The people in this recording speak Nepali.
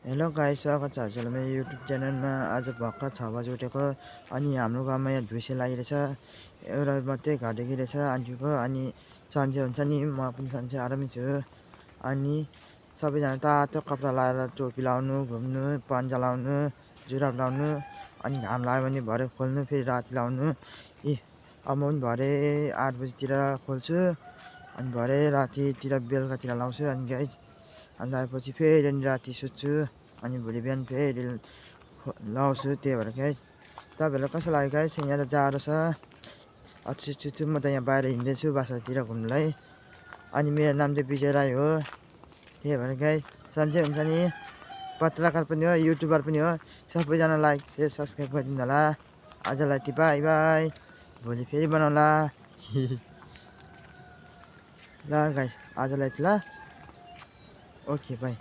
हेलो गाइस, स्वागत छ हजुरलाई मेरो युट्युब च्यानलमा। आज भर्खर 6 बजे उठेको अनि हाम्रो गाउँमा यहाँ धुइसे लागिरहेछ। एउटा मात्रै घर देखिरहेछ आन्टीको। अनि सन्चै हुन्छ नि, म पनि सन्चै आरामै छु। अनि सबैजना तातो कपडा लगाएर टोपी लाउनु, घुम्नु, पन्जा लाउनु, जुराब लाउनु। अनि घाम लाग्यो भने भरे खोल्नु, फेरि राति लाउनु। अब म पनि भरे 8 बजीतिर खोल्छु। अनि भरे रातितिर बेलुकातिर लाउँछु। अनि गाइस अनि लगाएपछि फेरि अनि राति सुत्छु। अनि भोलि बिहान फेरि लाउँछु। त्यही भएर गाइस तपाईँहरूलाई कस्तो लाग्यो गाइस? यहाँ त जाडो छ। छु म त यहाँ बाहिर हिँड्दैछु बासातिर घुम्नुलाई। अनि मेरो नाम चाहिँ विजय राई हो। त्यही भएर गाइस सन्चै हुन्छ नि, पत्रकार पनि हो, युट्युबर पनि हो। सबैजना लाइक सेयर सब्सक्राइब गरिदिनु होला। आजलाई यति, बाई बाई। भोलि फेरि बनाउँला। ल गाइस आजलाई यति ल। Okay by.